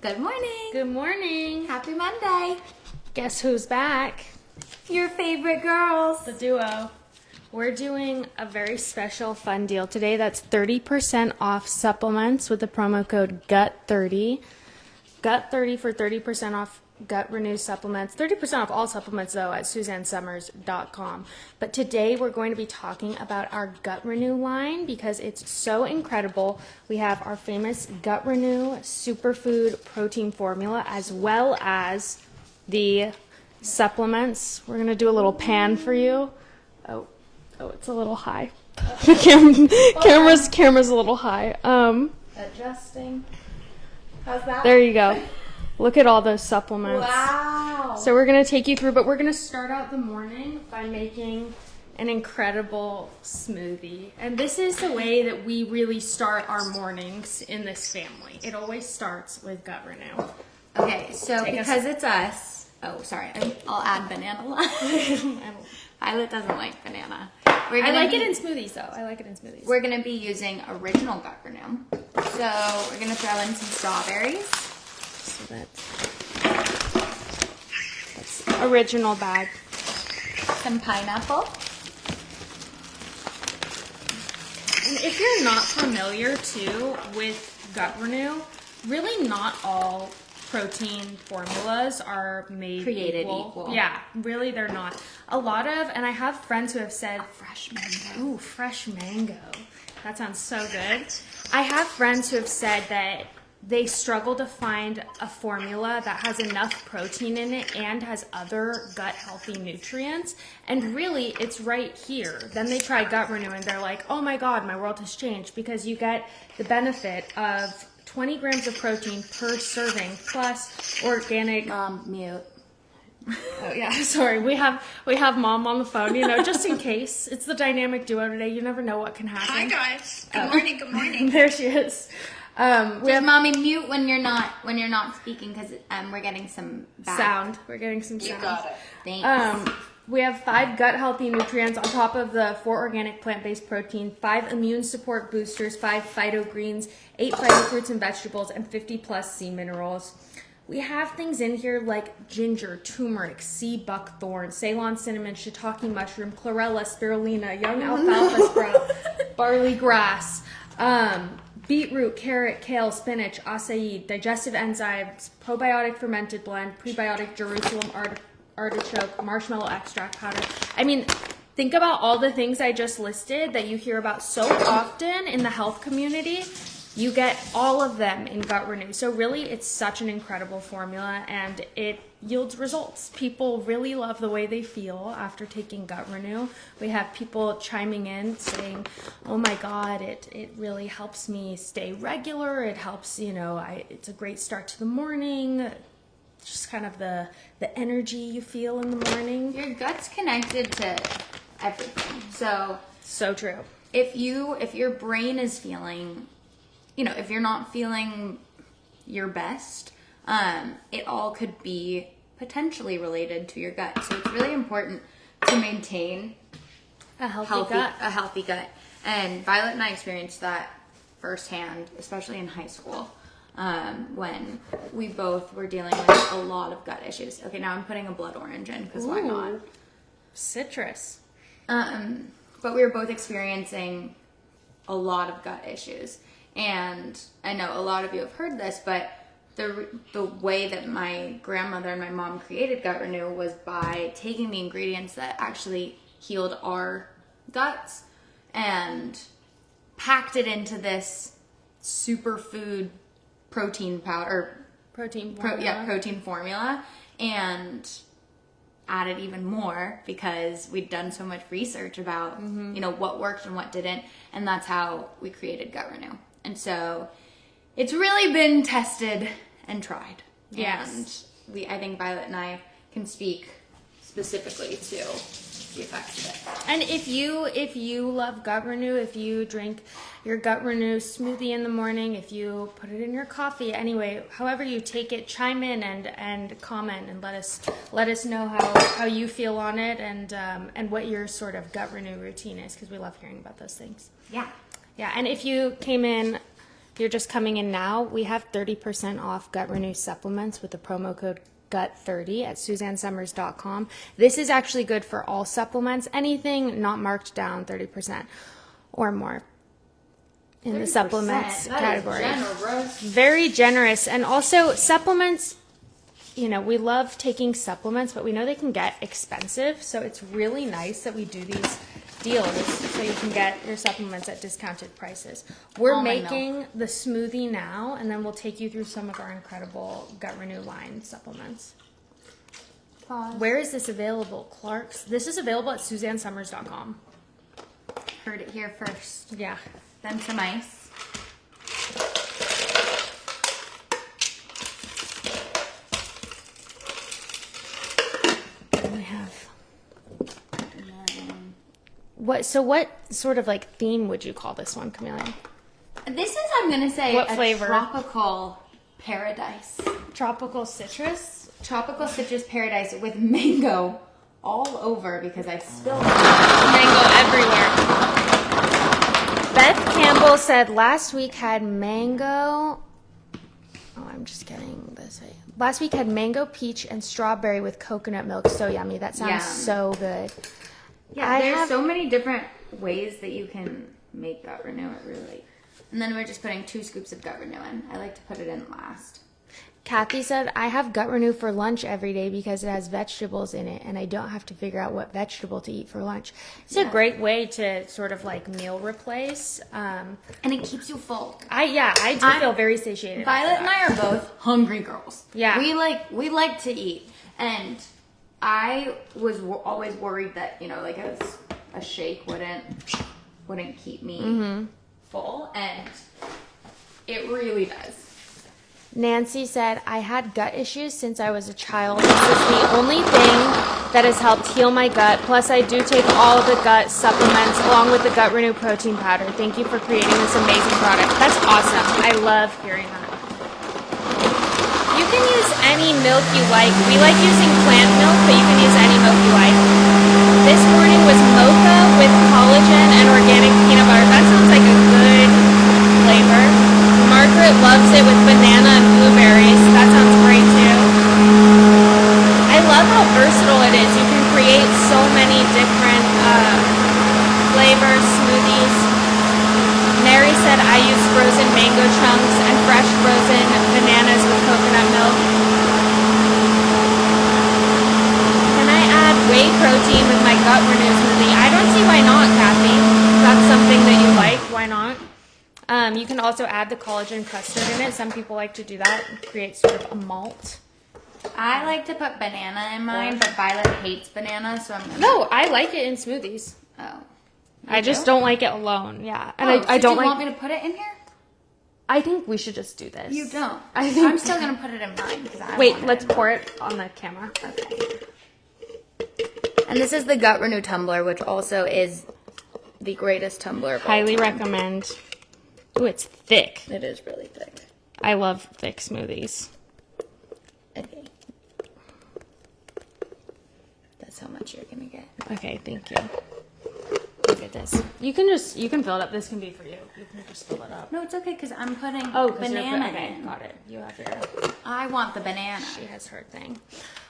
Good morning. Good morning. Happy Monday. Guess who's back? Your favorite girls. The duo. We're doing a very special fun deal today that's 30% off supplements with the promo code GUT30. GUT30 for 30% off Gut Renew supplements. 30% off all supplements though at SuzanneSummers.com. But today we're going to be talking about our Gut Renew line because it's so incredible. We have our famous Gut Renew Superfood Protein Formula as well as the supplements. We're going to do a little pan for you. Oh, it's a little high. The camera's a little high. Adjusting. How's that? There you go. Look at all those supplements. Wow. So we're going to take you through, but we're going to start out the morning by making an incredible smoothie. And this is the way that we really start our mornings in this family. It always starts with Gut Renew. Okay, so because it's us. Oh, sorry. I'll add banana line. Violet doesn't like banana. I like it in smoothies, though. We're going to be using original Gut Renew. So we're going to throw in some strawberries. So that's original bag. Some pineapple. And if you're not familiar, too, with Gut Renew, really not all protein formulas are made created equal. Yeah, really they're not. A lot of, and I have friends who have said, fresh mango. Ooh, fresh mango. That sounds so good. I have friends who have said that they struggle to find a formula that has enough protein in it and has other gut healthy nutrients. And really, it's right here. Then they try Gut Renew and they're like, oh my God, my world has changed, because you get the benefit of 20 grams of protein per serving plus organic. Mom, mute. Oh yeah, sorry. We have Mom on the phone, just in case. It's the dynamic duo today. You never know what can happen. Hi guys. Good morning. Good morning. There she is. We have Mommy, mute when you're not speaking because we're getting some sound. We're getting some sound. You got it. Thanks. We have 5 gut healthy nutrients on top of the 4 organic plant-based protein, 5 immune support boosters, 5 phyto greens, 8 phytofruits and vegetables, and 50 plus C minerals. We have things in here like ginger, turmeric, sea buckthorn, Ceylon cinnamon, shiitake mushroom, chlorella, spirulina, young alfalfa sprout, barley grass, beetroot, carrot, kale, spinach, acai, digestive enzymes, probiotic fermented blend, prebiotic Jerusalem artichoke, marshmallow extract powder. I mean, think about all the things I just listed that you hear about so often in the health community. You get all of them in Gut Renew. So really, it's such an incredible formula and it yields results. People really love the way they feel after taking Gut Renew. We have people chiming in saying, oh my God, it really helps me stay regular. It helps, it's a great start to the morning. Just kind of the energy you feel in the morning. Your gut's connected to everything. So true. If your brain is feeling, if you're not feeling your best, it all could be potentially related to your gut. So it's really important to maintain a healthy gut. And Violet and I experienced that firsthand, especially in high school. When we both were dealing with a lot of gut issues. Okay, now I'm putting a blood orange in because why not? Citrus. But we were both experiencing a lot of gut issues. And I know a lot of you have heard this, but the way that my grandmother and my mom created Gut Renew was by taking the ingredients that actually healed our guts and packed it into this superfood protein powder, protein formula, and added even more because we'd done so much research about what worked and what didn't, and that's how we created Gut Renew. And so it's really been tested and tried. Yes. And I think Violet and I can speak specifically to the effects of it. And if you love Gut Renew, if you drink your Gut Renew smoothie in the morning, if you put it in your coffee, anyway, however you take it, chime in and comment and let us know how you feel on it and what your sort of Gut Renew routine is, because we love hearing about those things. Yeah. Yeah, and if you came in if you're just coming in now, we have 30% off Gut Renew supplements with the promo code GUT30 at SuzanneSummers.com. This is actually good for all supplements, anything not marked down 30% or more in the supplements category. Very generous. And also supplements, you know, we love taking supplements, but we know they can get expensive. So it's really nice that we do these deals so you can get your supplements at discounted prices. We're making the smoothie now, and then we'll take you through some of our incredible Gut Renew line supplements. Pause. Where is this available, Clark's? This is available at SuzanneSummers.com. Heard it here first. Yeah. Then some ice. And we have... What sort of like theme would you call this one, Camelia? This is, I'm going to say, What a flavor? tropical paradise. Tropical citrus? Tropical citrus paradise with mango all over because I spilled Mango everywhere. Beth Campbell said last week had mango. Oh, I'm just getting this right. Last week had mango, peach, and strawberry with coconut milk. So yummy. That sounds so good. Yeah, there's so many different ways that you can make Gut Renew it really. And then we're just putting 2 scoops of Gut Renew in. I like to put it in last. Kathy said, I have Gut Renew for lunch every day because it has vegetables in it and I don't have to figure out what vegetable to eat for lunch. It's a great way to sort of like meal replace. And it keeps you full. I do feel very satiated. Violet and I are both hungry girls. Yeah. We like to eat. And I was always worried that, you know, like a shake wouldn't keep me full. And it really does. Nancy said, I had gut issues since I was a child. This is the only thing that has helped heal my gut. Plus, I do take all of the gut supplements along with the Gut Renew protein powder. Thank you for creating this amazing product. That's awesome. I love hearing that. You can use any milk you like. We like using plant milk, but you can use any milk you like. This morning was mocha with collagen and organic peanut butter. That sounds like a good flavor. Margaret loves it with banana and blueberries. That sounds great too. I love how versatile it is. You can create so many different flavors, smoothies. Mary said I use frozen mango chunks and fresh frozen bananas with coconut milk. Can I add whey protein with my Gut Renew smoothie? I don't see why not, Kathy. If that's something that you like, why not? You can also add the collagen custard in it. Some people like to do that and create sort of a malt. I like to put banana in mine, but Violet hates banana, so I'm gonna... No, I like it in smoothies. Oh. I just don't like it alone. Yeah, and I don't do you like. want me to put it in here? I think we should just do this. You don't. I'm still gonna put it in mine because I Wait, want let's it. pour it on the camera. Okay. And this is the Gut Renew tumbler, which also is the greatest tumbler of all Highly time. recommend. Ooh, it's thick. It is really thick. I love thick smoothies. Okay. That's how much you're gonna get. Okay, thank you. Look at this. You can fill it up. This can be for you. You can just fill it up. No, it's okay because I'm putting banana banana in. Got it. You have your. I want the banana. She has her thing.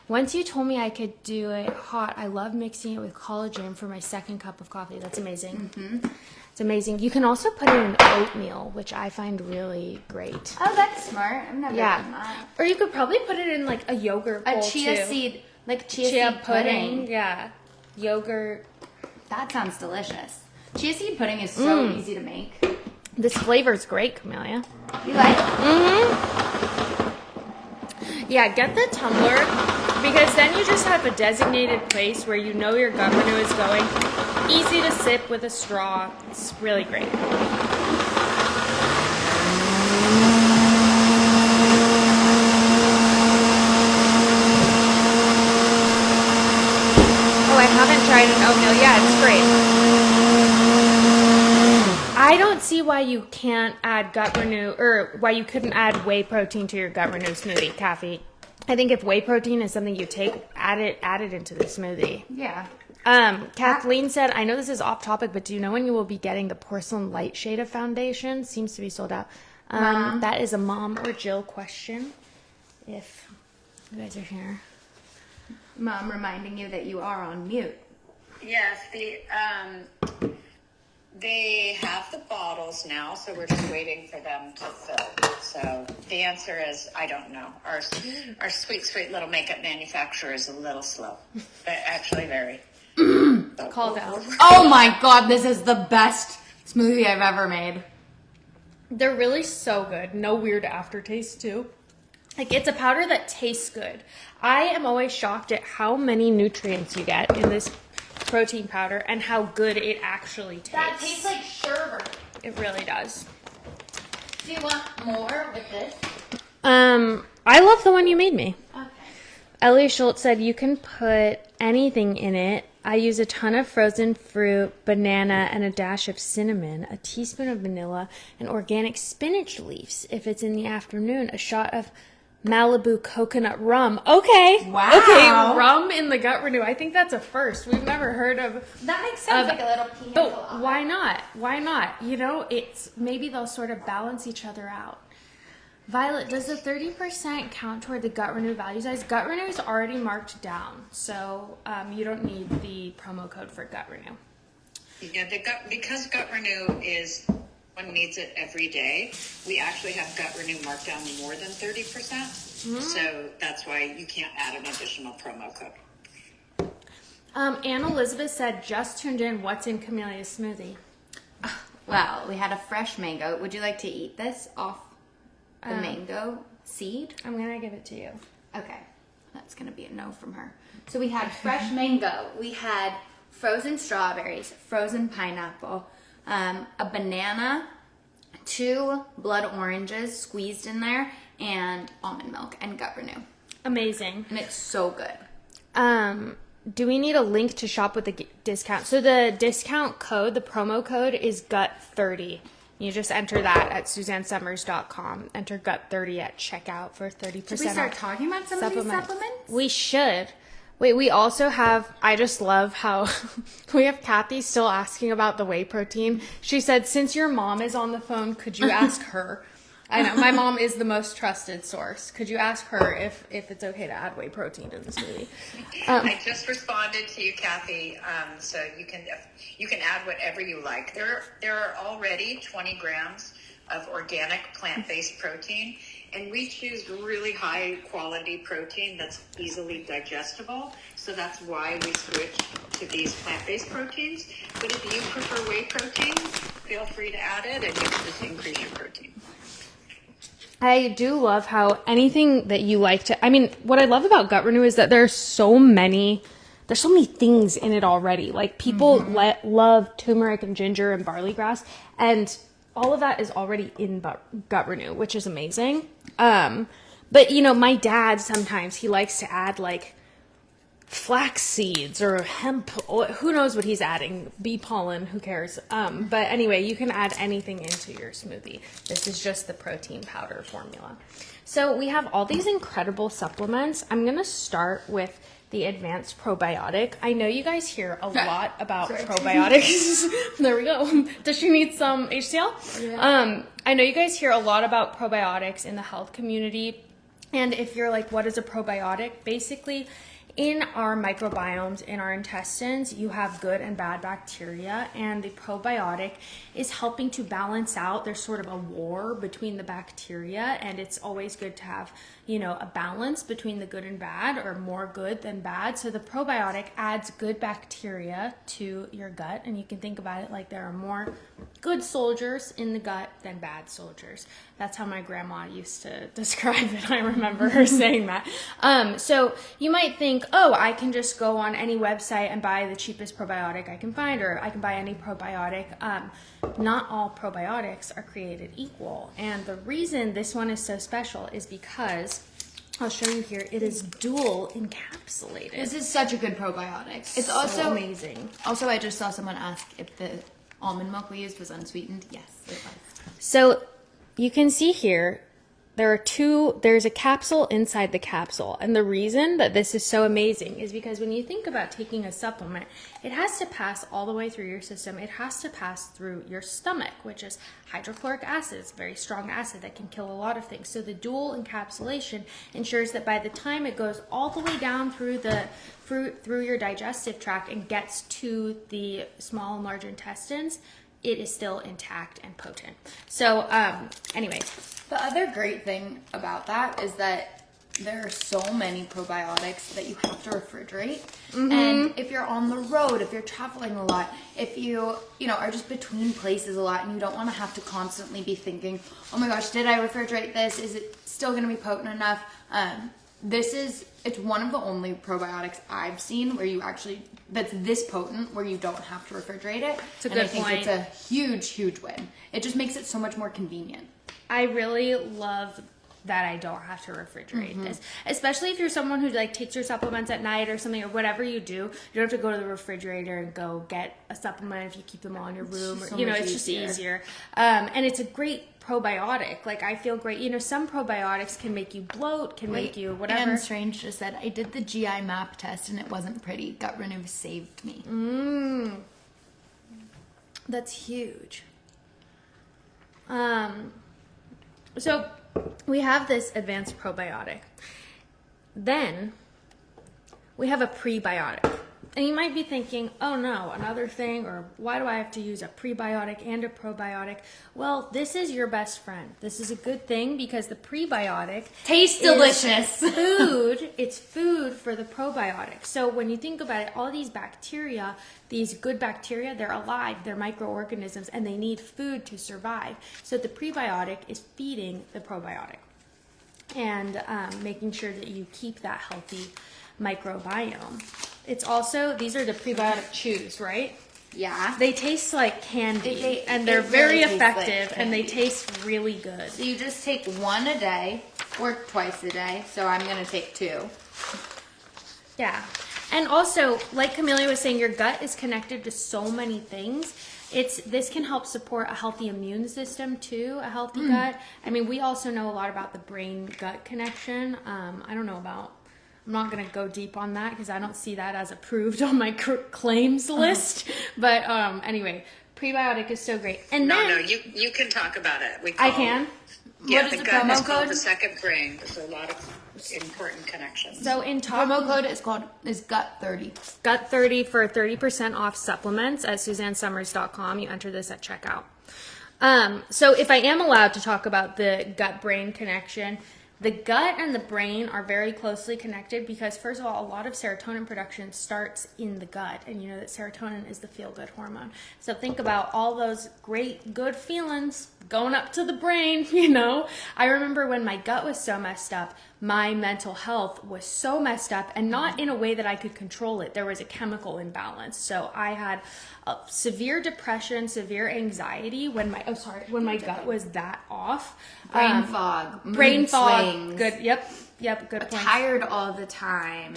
Once you told me I could do it hot, I love mixing it with collagen for my second cup of coffee. That's amazing. Mm-hmm. It's amazing. You can also put it in oatmeal, which I find really great. Oh, that's smart. I've never done that. Or you could probably put it in like a yogurt bowl A chia too. seed, like chia seed pudding. Yeah. Yogurt. That sounds delicious. Chia seed pudding is so easy to make. This flavor is great, Camellia. You like it? Mm-hmm. Yeah, get the tumbler because then you just have a designated place where you know your Gut Renew is going. Easy to sip with a straw. It's really great. Oh, I haven't tried an oatmeal. Yeah, it's great. I don't see why you can't add Gut Renew, or why you couldn't add whey protein to your Gut Renew smoothie, Kathy. I think if whey protein is something you take, add it into the smoothie. Yeah. Kathleen said, I know this is off topic, but do you know when you will be getting the porcelain light shade of foundation? Seems to be sold out. That is a Mom or Jill question, if you guys are here. Mom reminding you that you are on mute. Yes, they have the bottles now, so we're just waiting for them to fill. So the answer is, I don't know. Our sweet, sweet little makeup manufacturer is a little slow, but actually very. Called out. Oh my god, this is the best smoothie I've ever made. They're really so good. No weird aftertaste, too. Like, it's a powder that tastes good. I am always shocked at how many nutrients you get in this protein powder and how good it actually tastes. That tastes like sherbet. It really does. Do you want more with this? I love the one you made me. Okay. Ellie Schultz said you can put anything in it. I use a ton of frozen fruit, banana, and a dash of cinnamon, a teaspoon of vanilla, and organic spinach leaves. If it's in the afternoon, a shot of Malibu coconut rum. Okay. Wow. Okay, rum in the Gut Renew. I think that's a first. We've never heard of. That makes sense, like a little pina colada. But why not? Why not? You know, it's maybe they'll sort of balance each other out. Violet, does the 30% count toward the Gut Renew value size? Gut Renew is already marked down, so you don't need the promo code for Gut Renew. Yeah, because Gut Renew is one needs it every day. We actually have Gut Renew marked down more than 30%, so that's why you can't add an additional promo code. Anne Elizabeth said, just tuned in. What's in Camelia's smoothie? Well, we had a fresh mango. Would you like to eat this off the mango seed? I'm gonna give it to you. Okay, that's gonna be a no from her. So we had fresh mango. We had frozen strawberries, frozen pineapple, a banana, 2 blood oranges squeezed in there, and almond milk and Gut Renew. Amazing. And it's so good. Do we need a link to shop with the discount? So the discount code, the promo code is GUT30. You just enter that at SuzanneSummers.com. Enter GUT30 at checkout for 30% Should we start off talking about some of these supplements? We should. Wait, we also have, I just love how we have Kathy still asking about the whey protein. She said, since your mom is on the phone, could you ask her? I know, my mom is the most trusted source. Could you ask her if it's okay to add whey protein to the smoothie? I just responded to you, Kathy, so you can add whatever you like. There are already 20 grams of organic plant-based protein, and we choose really high quality protein that's easily digestible, so that's why we switched to these plant-based proteins. But if you prefer whey protein, feel free to add it, and you can just increase your protein. I do love how anything that you like to, I mean, what I love about Gut Renew is that there's so many things in it already. Like people love turmeric and ginger and barley grass, and all of that is already in Gut Renew, which is amazing. But you know, my dad sometimes he likes to add like flax seeds or hemp, who knows what he's adding, bee pollen, who cares. But anyway, you can add anything into your smoothie. This is just the protein powder formula. So we have all these incredible supplements. I'm going to start with the advanced probiotic. I know you guys hear a lot about probiotics. There we go. Does she need some HCl? Yeah. I know you guys hear a lot about probiotics in the health community. And if you're like, what is a probiotic? Basically, in our microbiomes, in our intestines, you have good and bad bacteria, and the probiotic is helping to balance out. There's sort of a war between the bacteria, and it's always good to have, you know, a balance between the good and bad, or more good than bad. So the probiotic adds good bacteria to your gut, and you can think about it like there are more good soldiers in the gut than bad soldiers. That's how my grandma used to describe it. I remember her saying that. So you might think, oh, I can just go on any website and buy the cheapest probiotic I can find, or I can buy any probiotic. Not all probiotics are created equal. And the reason this one is so special is because, I'll show you here, it is dual encapsulated. This is such a good probiotic. It's so also amazing. Also, I just saw someone ask if the almond milk we used was unsweetened. Yes, it was. So you can see here, there's a capsule inside the capsule. And the reason that this is so amazing is because when you think about taking a supplement, it has to pass all the way through your system. It has to pass through your stomach, which is hydrochloric acid. It's a very strong acid that can kill a lot of things. So the dual encapsulation ensures that by the time it goes all the way down through your digestive tract and gets to the small and large intestines, it is still intact and potent. So anyways. The other great thing about that is that there are so many probiotics that you have to refrigerate. And if you're on the road, if you're traveling a lot, if you are just between places a lot and you don't want to have to constantly be thinking, oh my gosh, did I refrigerate this? Is it still going to be potent enough? It's one of the only probiotics I've seen where that's this potent where you don't have to refrigerate it. It's a good point. I think it's a huge, huge win. It just makes it so much more convenient. I really love that I don't have to refrigerate this, especially if you're someone who takes your supplements at night or something, or whatever you do. You don't have to go to the refrigerator and go get a supplement if you keep them all in your room. It's just easier. And it's a great probiotic. I feel great. Some probiotics can make you bloat, can make you whatever. And Strange just said, I did the GI map test and it wasn't pretty. Gut Renew saved me. That's huge. So we have this advanced probiotic. Then we have a prebiotic. And you might be thinking, oh no, another thing, or why do I have to use a prebiotic and a probiotic? Well, this is your best friend. This is a good thing because the prebiotic tastes delicious. Food. It's food for the probiotic. So when you think about it, all these bacteria, these good bacteria, they're alive, they're microorganisms, and they need food to survive. So the prebiotic is feeding the probiotic and making sure that you keep that healthy microbiome. It's also, these are the prebiotic chews, right? Yeah. They taste like candy, and they're very effective, and they taste really good. So you just take one a day or twice a day. So I'm going to take 2. Yeah. And also, like Camelia was saying, your gut is connected to so many things. This can help support a healthy immune system too, a healthy gut. I mean, we also know a lot about the brain-gut connection. I'm not going to go deep on that because I don't see that as approved on my claims list. But anyway, prebiotic is so great. And you can talk about it. I can? Yeah, what is the the gut promo is called code? the second brain. There's a lot of important connections. So in promo code is GUT30. GUT30 for 30% off supplements at SuzanneSummers.com. You enter this at checkout. So if I am allowed to talk about the gut-brain connection, the gut and the brain are very closely connected because, first of all, a lot of serotonin production starts in the gut. And you know that serotonin is the feel-good hormone. So think about all those great, good feelings going up to the brain, I remember when my gut was so messed up, my mental health was so messed up, and not in a way that I could control it. There was a chemical imbalance. So I had severe depression, severe anxiety when my gut was that off. Brain fog. Brain fog. Swings. Good. Yep. Good point. Tired all the time.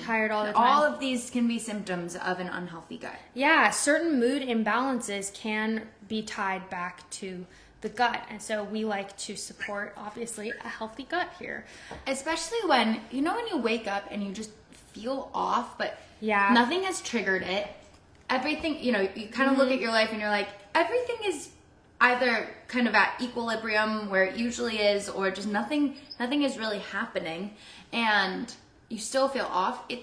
All of these can be symptoms of an unhealthy gut. Yeah, certain mood imbalances can be tied back to the gut, and so we like to support, obviously, a healthy gut here. Especially when you wake up and you just feel off, but nothing has triggered it. Everything, you kind of look at your life and you're like, everything is either kind of at equilibrium where it usually is, or just nothing is really happening, and you still feel off. It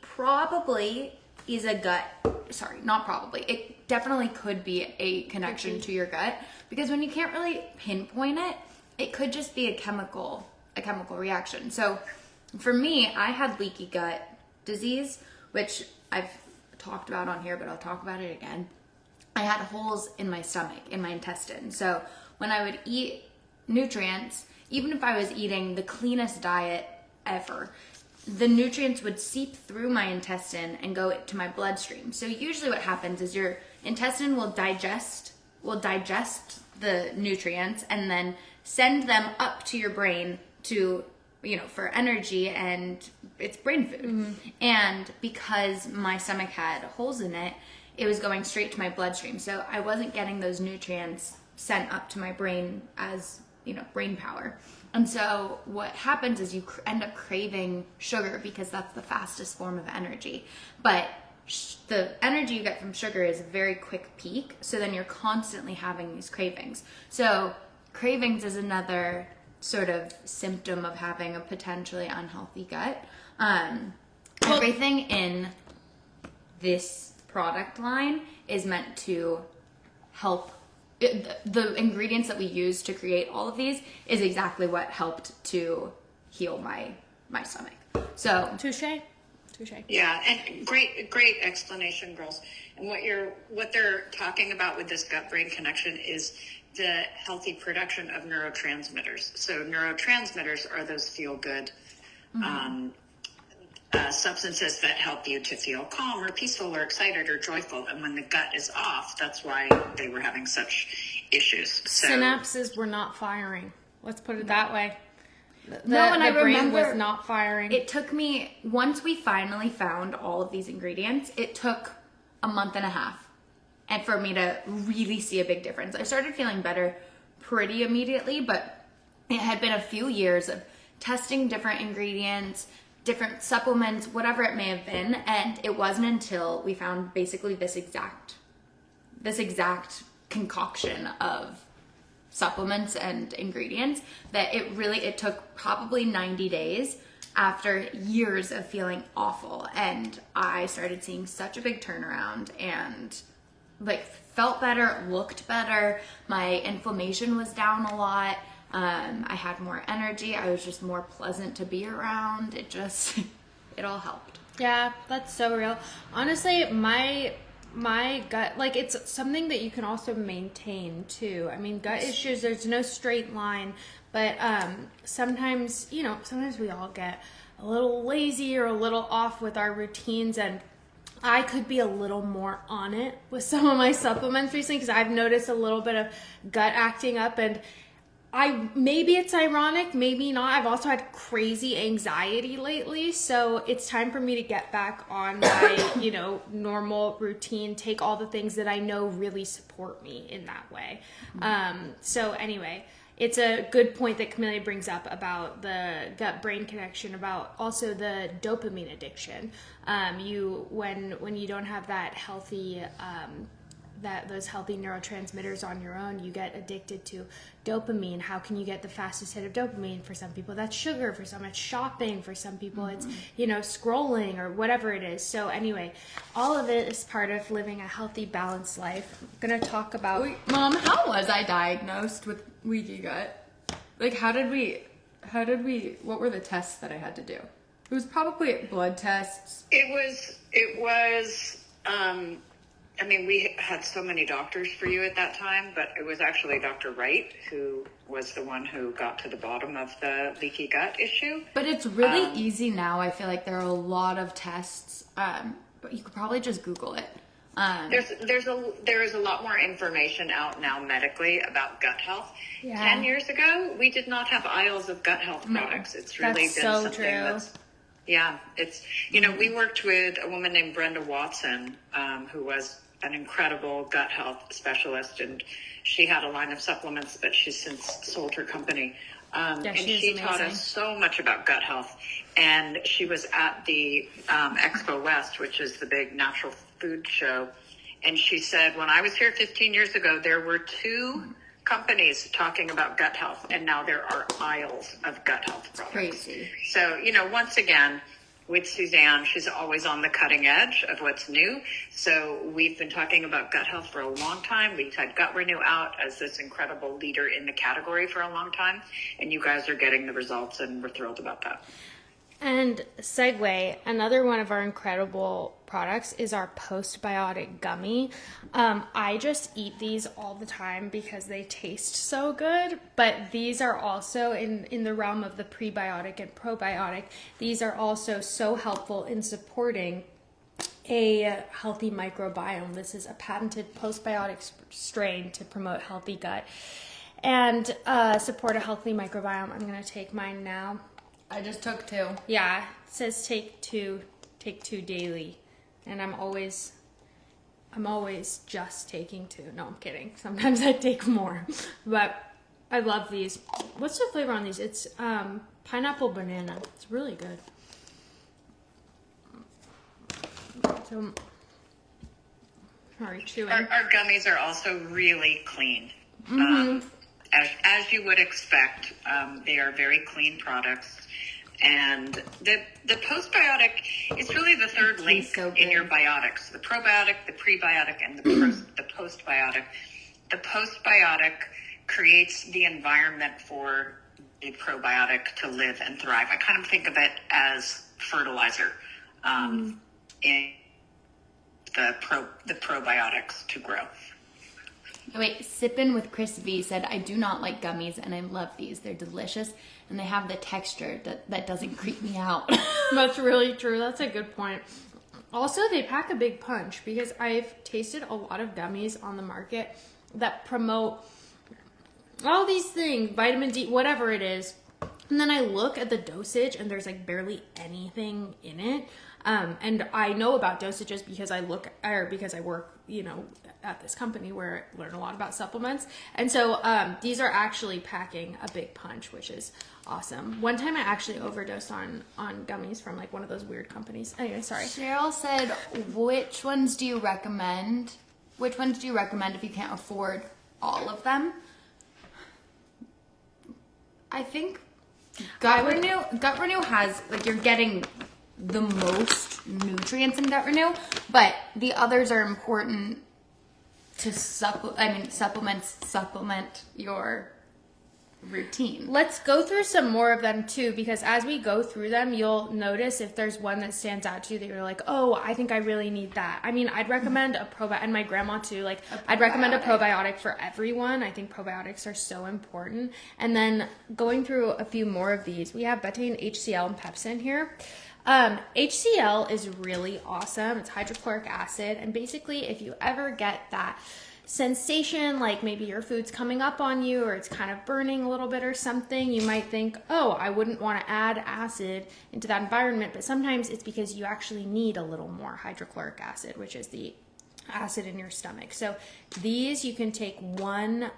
probably is a gut. Sorry, not probably. It definitely could be a connection to your gut, because when you can't really pinpoint it, it could just be a chemical reaction. So for me, I had leaky gut disease, which I've talked about on here, but I'll talk about it again. I had holes in my stomach, in my intestine. So when I would eat nutrients, even if I was eating the cleanest diet ever, the nutrients would seep through my intestine and go to my bloodstream. So usually what happens is your intestine will digest the nutrients and then send them up to your brain to, for energy, and it's brain food. And because my stomach had holes in it, it was going straight to my bloodstream. So I wasn't getting those nutrients sent up to my brain as, brain power. And so what happens is you end up craving sugar because that's the fastest form of energy. But the energy you get from sugar is a very quick peak. So then you're constantly having these cravings. So cravings is another sort of symptom of having a potentially unhealthy gut. Everything in this product line is meant to help. The ingredients that we use to create all of these is exactly what helped to heal my stomach. So Touche. Yeah, and great explanation, girls. And what they're talking about with this gut-brain connection is the healthy production of neurotransmitters. So neurotransmitters are those feel-good substances that help you to feel calm or peaceful or excited or joyful. And when the gut is off, that's why they were having such issues. So, synapses were not firing. Let's put it that way. I the brain remember was not firing. It took me, once we finally found all of these ingredients, it took a month and a half and for me to really see a big difference. I started feeling better pretty immediately, but it had been a few years of testing different ingredients, different supplements, whatever it may have been, and it wasn't until we found basically this exact concoction of supplements and ingredients that it took probably 90 days after years of feeling awful, and I started seeing such a big turnaround and like felt better, looked better, my inflammation was down a lot. I had more energy. I was just more pleasant to be around. It all helped. Yeah, that's so real. Honestly, my gut, like, it's something that you can also maintain too. I mean, gut issues, there's no straight line, but sometimes we all get a little lazy or a little off with our routines, and I could be a little more on it with some of my supplements recently because I've noticed a little bit of gut acting up, and maybe it's ironic, maybe not. I've also had crazy anxiety lately, so it's time for me to get back on my, normal routine, take all the things that I know really support me in that way. So anyway, it's a good point that Camellia brings up about the gut-brain connection, about also the dopamine addiction. When you don't have that healthy those healthy neurotransmitters on your own, you get addicted to dopamine. How can you get the fastest hit of dopamine? For some people that's sugar, for some it's shopping, for some people it's scrolling or whatever it is. So anyway, all of it is part of living a healthy, balanced life. I'm gonna talk about... Wait, Mom, how was I diagnosed with leaky gut? Like, what were the tests that I had to do? It was probably blood tests. It was we had so many doctors for you at that time, but it was actually Dr. Wright who was the one who got to the bottom of the leaky gut issue. But it's really easy now. I feel like there are a lot of tests, but you could probably just Google it. There is a lot more information out now medically about gut health. Yeah. 10 years ago, we did not have aisles of gut health products. It's really That's been so something true. that's... Yeah, it's, we worked with a woman named Brenda Watson, who was an incredible gut health specialist, and she had a line of supplements, but she's since sold her company. And she taught us so much about gut health. And she was at the Expo West, which is the big natural food show. And she said, when I was here 15 years ago, there were 2 companies talking about gut health, and now there are aisles of gut health products. Crazy. So, once again, with Suzanne, she's always on the cutting edge of what's new. So we've been talking about gut health for a long time. We've had Gut Renew out as this incredible leader in the category for a long time. And you guys are getting the results, and we're thrilled about that. And segue, another one of our incredible products is our Postbiotic gummy. I just eat these all the time because they taste so good, but these are also in the realm of the prebiotic and probiotic. These are also so helpful in supporting a healthy microbiome. This is a patented postbiotic strain to promote healthy gut and support a healthy microbiome. I'm going to take mine now. I just took 2. Yeah, it says take two daily, and I'm always just taking 2. No, I'm kidding. Sometimes I take more, but I love these. What's the flavor on these? It's pineapple banana. It's really good. So, sorry, chewing. Our gummies are also really clean. As you would expect, they are very clean products. And the postbiotic is really the third link in your biotics. The probiotic, the prebiotic, and the postbiotic. The postbiotic creates the environment for the probiotic to live and thrive. I kind of think of it as fertilizer in the probiotics to grow. Wait, Sippin' with Chris V said, I do not like gummies and I love these. They're delicious and they have the texture that doesn't creep me out. That's really true. That's a good point. Also, they pack a big punch because I've tasted a lot of gummies on the market that promote all these things, vitamin D, whatever it is. And then I look at the dosage and there's like barely anything in it. And I know about dosages because I work, at this company where I learn a lot about supplements. And so these are actually packing a big punch, which is awesome. One time I actually overdosed on gummies from like one of those weird companies. Anyway, sorry. Cheryl said, which ones do you recommend? Which ones do you recommend if you can't afford all of them? I think Gut Renew has, like, you're getting the most nutrients in Gut Renew, but the others are important to supplement your routine. Let's go through some more of them too, because as we go through them, you'll notice if there's one that stands out to you that you're like, oh, I think I really need that. I mean, I'd recommend a probiotic, and my grandma too, like I'd recommend a probiotic for everyone. I think probiotics are so important. And then going through a few more of these, we have betaine, HCl, and pepsin here. HCl is really awesome. It's hydrochloric acid. And basically, if you ever get that sensation, like maybe your food's coming up on you or it's kind of burning a little bit or something, you might think, oh, I wouldn't want to add acid into that environment. But sometimes it's because you actually need a little more hydrochloric acid, which is the acid in your stomach. So these you can take one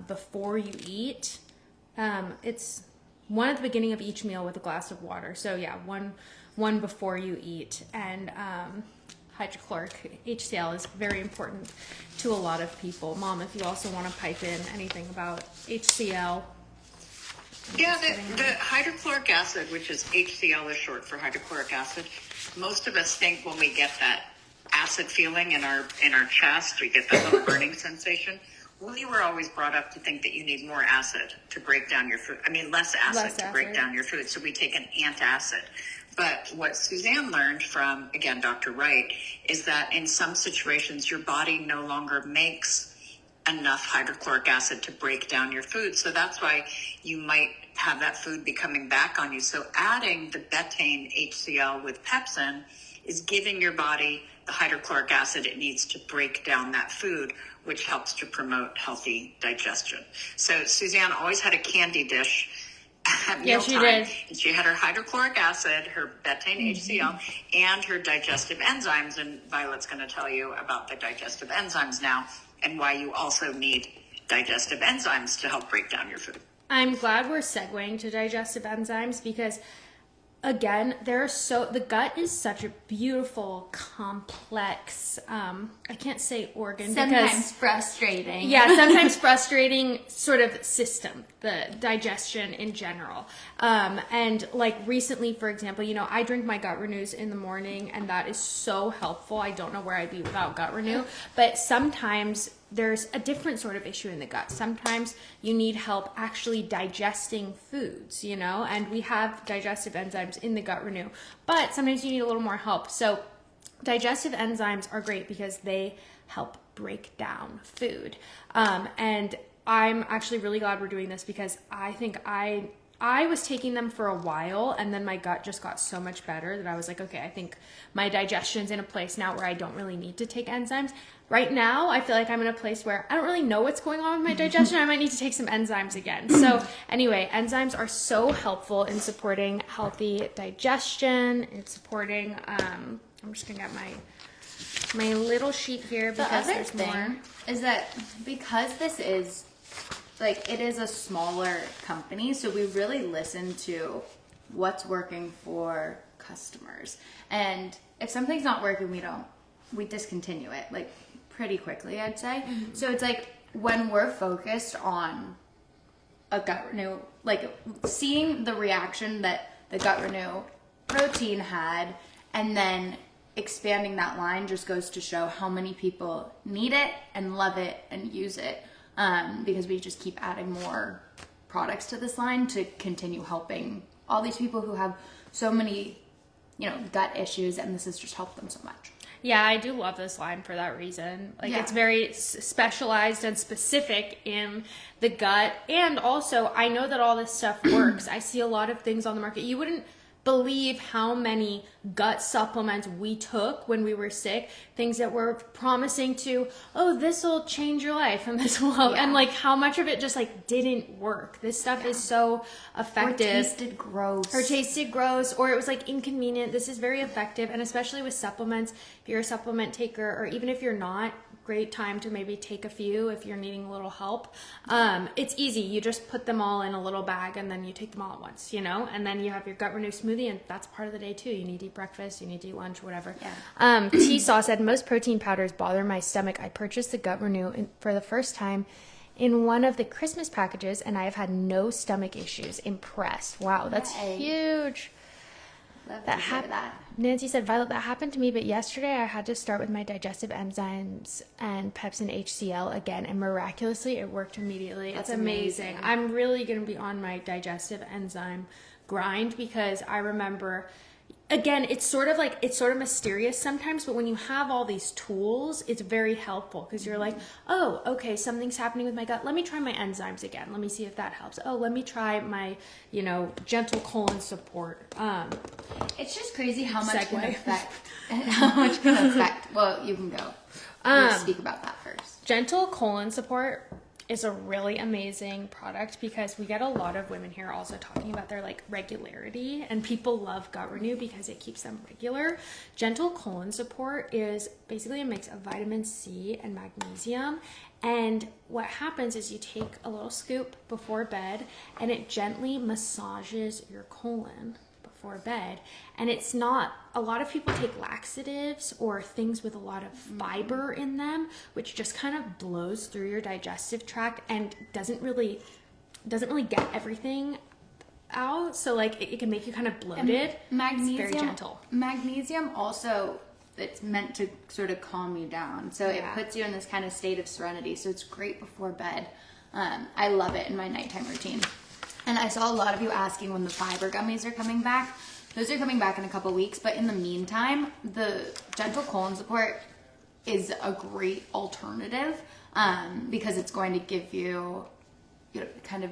before you eat. It's one at the beginning of each meal with a glass of water. So yeah, one before you eat. And hydrochloric HCl is very important to a lot of people. Mom, if you also want to pipe in anything about HCl. Yeah, the hydrochloric acid, which is HCl is short for hydrochloric acid. Most of us think when we get that acid feeling in our chest, we get that little burning sensation. We were always brought up to think that you need more acid to break down your food. I mean, less acid to break down your food. So we take an antacid. But what Suzanne learned from, again, Dr. Wright, is that in some situations, your body no longer makes enough hydrochloric acid to break down your food. So that's why you might have that food be coming back on you. So adding the betaine HCl with pepsin is giving your body the hydrochloric acid it needs to break down that food, which helps to promote healthy digestion. So Suzanne always had a candy dish at mealtime. She did. And she had her hydrochloric acid, her betaine HCl, and her digestive enzymes. And Violet's going to tell you about the digestive enzymes now and why you also need digestive enzymes to help break down your food. I'm glad we're segueing to digestive enzymes because, again, the gut is such a beautiful, complex, I can't say organ. Sometimes frustrating. Yeah, sometimes frustrating sort of system, the digestion in general. And like recently, for example, I drink my Gut Renews in the morning and that is so helpful. I don't know where I'd be without Gut Renew, but sometimes there's a different sort of issue in the gut. Sometimes you need help actually digesting foods, and we have digestive enzymes in the Gut Renew, but sometimes you need a little more help. So digestive enzymes are great because they help break down food. And I'm actually really glad we're doing this because I think I was taking them for a while and then my gut just got so much better that I was like, okay, I think my digestion's in a place now where I don't really need to take enzymes. Right now, I feel like I'm in a place where I don't really know what's going on with my digestion. I might need to take some enzymes again. So anyway, enzymes are so helpful in supporting healthy digestion and supporting, I'm just gonna get my little sheet here because The other there's thing more. is that because this is like, it is a smaller company, so we really listen to what's working for customers. And if something's not working, we discontinue it, like, pretty quickly, I'd say. Mm-hmm. So it's like, when we're focused on a Gut Renew, like, seeing the reaction that the Gut Renew protein had, and then expanding that line just goes to show how many people need it and love it and use it, because we just keep adding more products to this line to continue helping all these people who have so many, gut issues, and this has just helped them so much. Yeah, I do love this line for that reason. Like, it's very specialized and specific in the gut. And also, I know that all this stuff works. I see a lot of things on the market. You wouldn't believe how many gut supplements we took when we were sick, things that were promising to, this will change your life and this will help, and like how much of it just like didn't work. This stuff is so effective. Or tasted gross, or it was like inconvenient. This is very effective, and especially with supplements, if you're a supplement taker, or even if you're not, great time to maybe take a few if you're needing a little help. It's easy. You just put them all in a little bag and then you take them all at once, and then you have your Gut Renew Smoothie, and that's part of the day too. You need to eat breakfast, you need to eat lunch, whatever. Yeah. T-Saw said, most protein powders bother my stomach. I purchased the Gut Renew for the first time in one of the Christmas packages, and I have had no stomach issues. Impressed. Wow, that's huge. Love to hear that. Nancy said, Violet, that happened to me, but yesterday I had to start with my digestive enzymes and Pepsin HCl again, and miraculously it worked immediately. It's amazing. I'm really going to be on my digestive enzyme grind, because I remember, again, it's sort of mysterious sometimes, but when you have all these tools, it's very helpful, because you're like, oh, okay, something's happening with my gut. Let me try my enzymes again. Let me see if that helps. Oh, let me try my, gentle colon support. It's just crazy how much can affect. Well, you can go. Let's speak about that first. Gentle colon support is a really amazing product, because we get a lot of women here also talking about their like regularity, and people love Gut Renew because it keeps them regular. Gentle colon support is basically a mix of vitamin C and magnesium, and what happens is you take a little scoop before bed and it gently massages your colon before bed. And it's not, a lot of people take laxatives or things with a lot of fiber in them, which just kind of blows through your digestive tract and doesn't really get everything out. So like it can make you kind of bloated. Magnesium, it's very gentle. Magnesium also, it's meant to sort of calm you down. So it puts you in this kind of state of serenity. So it's great before bed. I love it in my nighttime routine. And I saw a lot of you asking when the fiber gummies are coming back. Those are coming back in a couple weeks, but in the meantime, the gentle colon support is a great alternative, because it's going to give you, kind of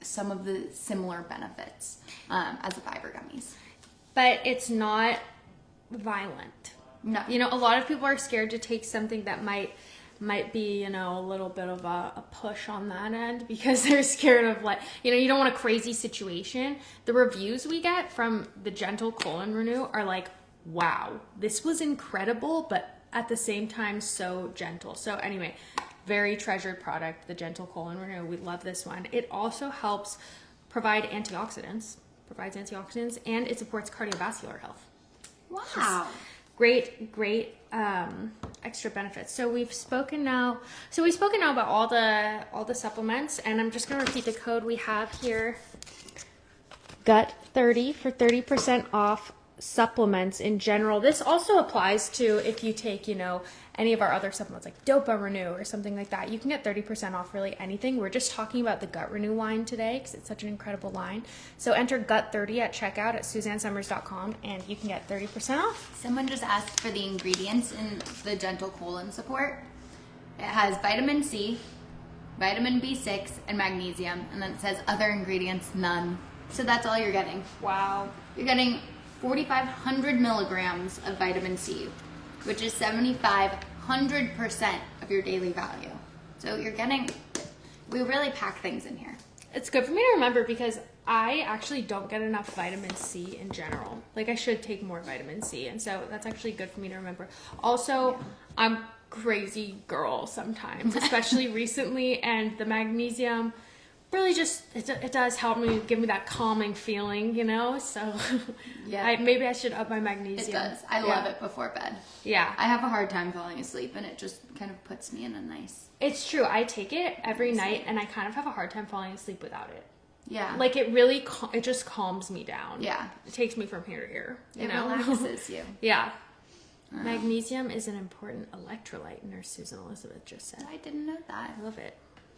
some of the similar benefits as the fiber gummies. But it's not violent. No. A lot of people are scared to take something that might be, a little bit of a push on that end, because they're scared of you don't want a crazy situation. The reviews we get from the Gentle Colon Renew are like, wow, this was incredible, but at the same time, so gentle. So anyway, very treasured product, the Gentle Colon Renew. We love this one. It also helps provide antioxidants, and it supports cardiovascular health. Wow. Great extra benefits. So we've spoken now about all the supplements, and I'm just going to repeat the code we have here. GUT30 for 30% off supplements in general. This also applies to if you take, any of our other supplements like Dopa Renew or something like that. You can get 30% off really anything. We're just talking about the Gut Renew line today because it's such an incredible line. So enter GUT30 at checkout at SuzanneSummers.com and you can get 30% off. Someone just asked for the ingredients in the Gentle Colon Support. It has vitamin C, vitamin B6, and magnesium, and then it says other ingredients, none. So that's all you're getting. Wow. You're getting 4,500 milligrams of vitamin C, which is 7,500% of your daily value. So we really pack things in here. It's good for me to remember because I actually don't get enough vitamin C in general. I should take more vitamin C, and so that's actually good for me to remember. Also, I'm crazy girl sometimes, especially recently, and the magnesium really just, it does help me, give me that calming feeling, you know? So Yeah. maybe I should up my magnesium. It does. I love it before bed. Yeah. I have a hard time falling asleep, and it just kind of puts me in a nice... It's true. I take it every night, and I kind of have a hard time falling asleep without it. Yeah. Like, it really, it just calms me down. Yeah. It takes me from here to here. You It know? relaxes you. Yeah. Magnesium is an important electrolyte, Nurse Susan Elizabeth just said. I didn't know that. I love it.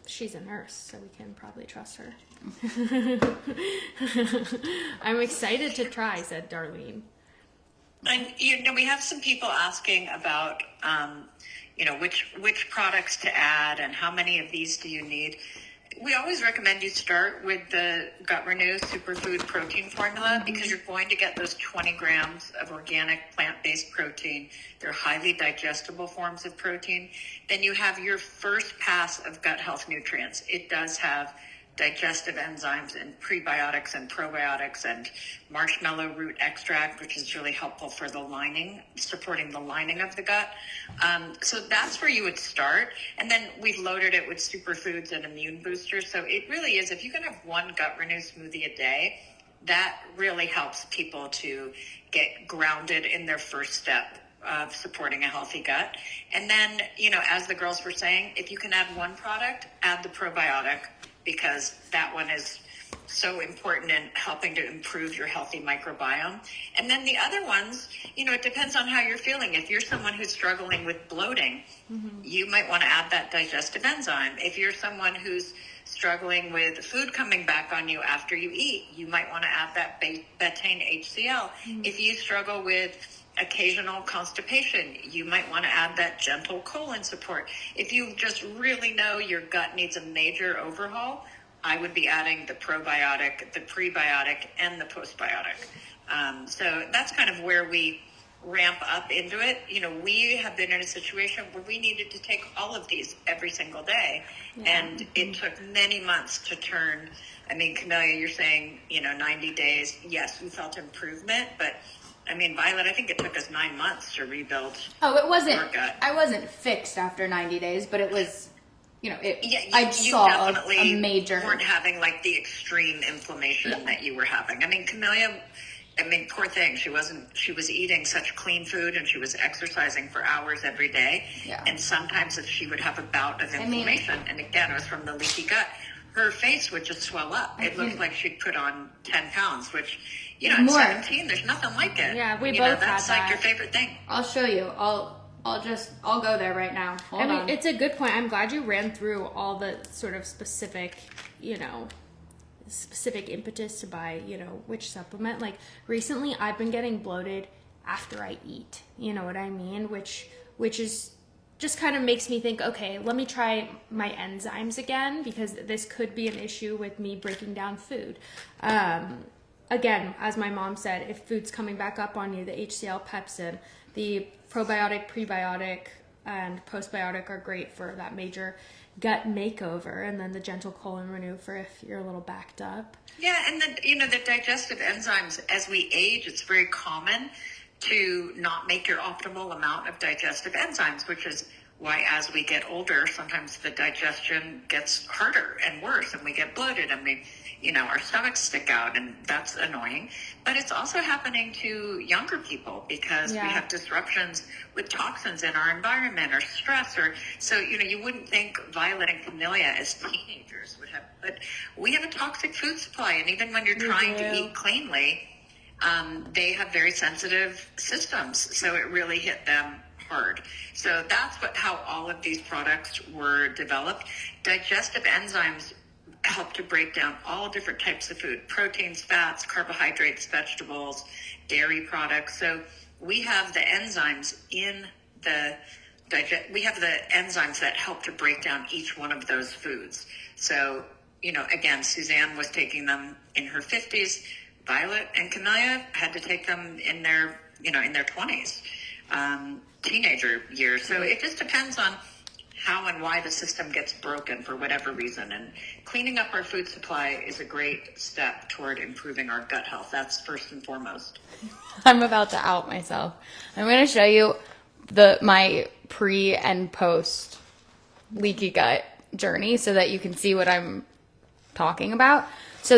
She's a nurse, so we can probably trust her. I'm excited to try, said Darlene. And we have some people asking about which products to add and how many of these do you need. We always recommend you start with the Gut Renew Superfood Protein Formula because you're going to get those 20 grams of organic plant-based protein. They're highly digestible forms of protein. Then you have your first pass of gut health nutrients. It does have digestive enzymes and prebiotics and probiotics and marshmallow root extract, which is really helpful for the lining, supporting the lining of the gut. So that's where you would start. And then we've loaded it with superfoods and immune boosters. So it really is, if you can have one Gut Renew smoothie a day, that really helps people to get grounded in their first step of supporting a healthy gut. And then, as the girls were saying, if you can add one product, add the probiotic, because that one is so important in helping to improve your healthy microbiome. And then the other ones, it depends on how you're feeling. If you're someone who's struggling with bloating, you might want to add that digestive enzyme. If you're someone who's struggling with food coming back on you after you eat, you might want to add that betaine HCl. If you struggle with occasional constipation, you might want to add that gentle colon support. If you just really know your gut needs a major overhaul, I would be adding the probiotic, the prebiotic, and the postbiotic. So that's kind of where we ramp up into it. We have been in a situation where we needed to take all of these every single day. And it took many months to turn. I mean, Camelia, you're saying, 90 days. Yes, we felt improvement, but Violet, I think it took us 9 months to rebuild. Oh, it wasn't. Our gut. I wasn't fixed after 90 days, but it was. You saw definitely a major. weren't having like the extreme inflammation that you were having. Camelia, poor thing. She was eating such clean food and she was exercising for hours every day. Yeah. And sometimes if she would have a bout of inflammation, and again, it was from the leaky gut, her face would just swell up. It looked like she'd put on 10 pounds, which, at More. 17, there's nothing like it. Yeah, we both that's had like that. your favorite thing. I'll show you. I'll go there right now. Hold on. It's a good point. I'm glad you ran through all the sort of specific impetus to buy, which supplement. Like recently I've been getting bloated after I eat, you know what I mean? Which is just kind of makes me think, okay, let me try my enzymes again, because this could be an issue with me breaking down food. Again, as my mom said, if food's coming back up on you, the HCl pepsin, the probiotic, prebiotic, and postbiotic are great for that major gut makeover, and then the gentle colon renew for if you're a little backed up. Yeah, and the digestive enzymes, as we age, it's very common to not make your optimal amount of digestive enzymes, which is why as we get older, sometimes the digestion gets harder and worse, and we get bloated, and our stomachs stick out, and that's annoying. But it's also happening to younger people because we have disruptions with toxins in our environment or stress, so you wouldn't think Violet and Camellia as teenagers would have, but we have a toxic food supply, and even when you're trying to eat cleanly, they have very sensitive systems, so it really hit them hard. So that's how all of these products were developed. Digestive enzymes help to break down all different types of food: proteins, fats, carbohydrates, vegetables, dairy products. So we have the enzymes in we have the enzymes that help to break down each one of those foods. So, again, Suzanne was taking them in her 50s. Violet and Camellia had to take them in their 20s, teenager years. So it just depends on how and why the system gets broken for whatever reason. And cleaning up our food supply is a great step toward improving our gut health. That's first and foremost. I'm about to out myself. I'm going to show you my pre and post leaky gut journey so that you can see what I'm talking about. So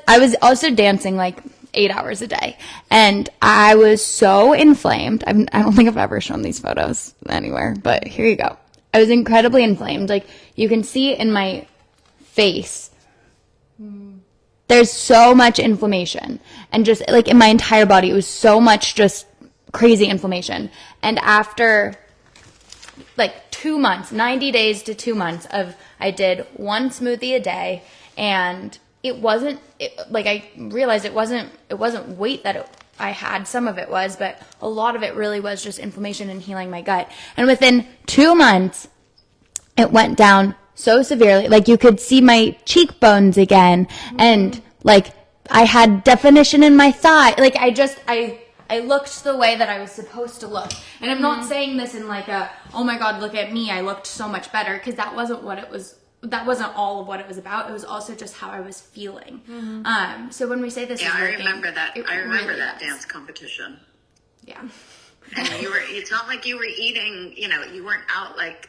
I was also dancing like 8 hours a day, and I was so inflamed. I don't think I've ever shown these photos anywhere, but here you go. I was incredibly inflamed. Like, you can see in my face, there's so much inflammation, and just like in my entire body, it was so much just crazy inflammation. And after like 2 months, 90 days to 2 months I did one smoothie a day, and I realized it wasn't weight that I had. Some of it was, but a lot of it really was just inflammation and healing my gut. And within 2 months, it went down so severely. Like, you could see my cheekbones again, and like I had definition in my thigh. Like, I looked the way that I was supposed to look. And I'm not saying this in like oh my God, look at me, I looked so much better, because that wasn't what it was. That wasn't all of what it was about. It was also just how I was feeling. So when we say this, I remember that. I remember that dance competition. Yeah. And it's not like you were eating, you weren't out like,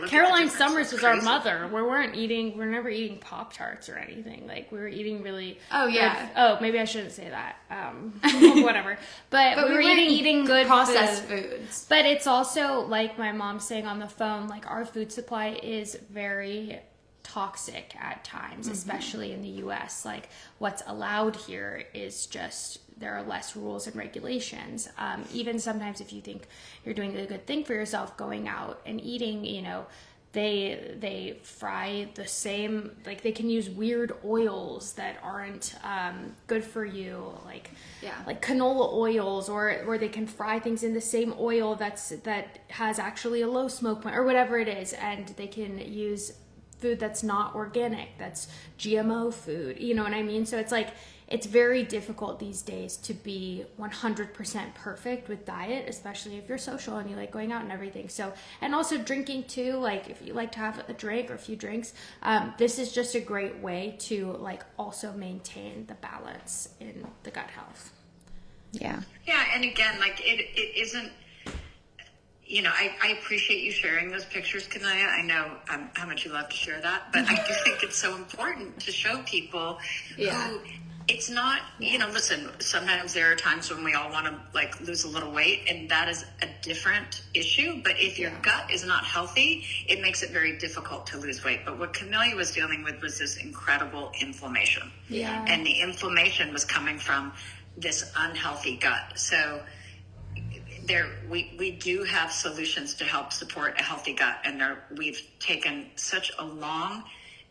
Caroline Summers was our mother. We're never eating Pop-Tarts or anything. Like, we were eating really. Oh, yeah. Maybe I shouldn't say that. Whatever. But we were eating good processed foods. But it's also, like my mom saying on the phone, like, our food supply is very toxic at times, especially in the U.S. Like, what's allowed here is just, there are less rules and regulations. Even sometimes if you think you're doing a good thing for yourself, going out and eating, they fry the same, like, they can use weird oils that aren't good for you, like canola oils, or they can fry things in the same oil that has actually a low smoke point or whatever it is, and they can use food that's not organic, that's GMO food, you know what I mean? So it's like, it's very difficult these days to be 100% perfect with diet, especially if you're social and you like going out and everything. So, and also drinking too, like if you like to have a drink or a few drinks, this is just a great way to like also maintain the balance in the gut health. Yeah. Yeah. And again, like it isn't, I appreciate you sharing those pictures, Kanaya. I know how much you love to share that, but I do think it's so important to show people who it's not, listen, sometimes there are times when we all want to like lose a little weight, and that is a different issue. But if your gut is not healthy, it makes it very difficult to lose weight. But what Camellia was dealing with was this incredible inflammation. Yeah. And the inflammation was coming from this unhealthy gut. So we do have solutions to help support a healthy gut, and we've taken such a long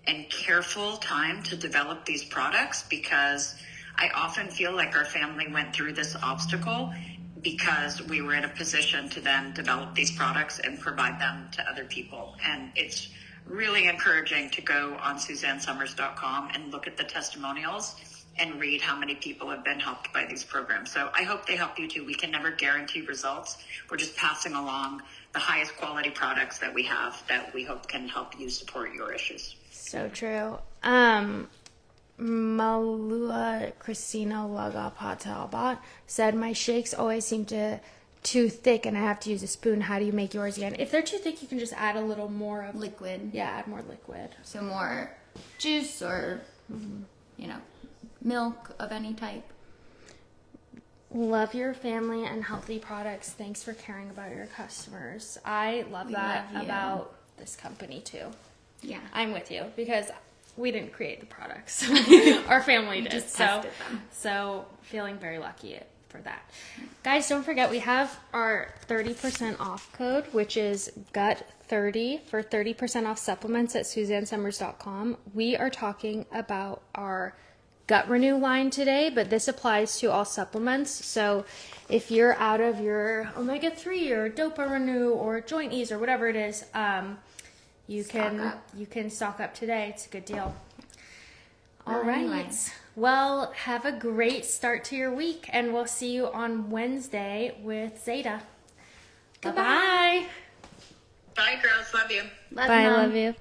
and careful time to develop these products, because I often feel like our family went through this obstacle because we were in a position to then develop these products and provide them to other people. And it's really encouraging to go on SuzanneSummers.com and look at the testimonials and read how many people have been helped by these programs. So I hope they help you too. We can never guarantee results. We're just passing along the highest quality products that we have that we hope can help you support your issues. So true. Malua Christina Lagapatalbot said, my shakes always seem too thick and I have to use a spoon. How do you make yours again? If they're too thick, you can just add a little more of liquid. Yeah, add more liquid. So more juice or, milk of any type. Love your family and healthy products. Thanks for caring about your customers. I love that about this company too. Yeah. I'm with you, because we didn't create the products. Our family did. Just tested them. So feeling very lucky for that. Guys, don't forget we have our 30% off code, which is GUT30 for 30% off supplements at SuzanneSummers.com. We are talking about our Gut Renew line today, but this applies to all supplements. So if you're out of your omega-3 or Dopa Renew or Joint Ease or whatever it is, you can stock up today. It's a good deal. All right. Anyway. Well, have a great start to your week, and we'll see you on Wednesday with Zeta. Goodbye. Bye-bye. Bye, girls. Love you. Bye. Love you.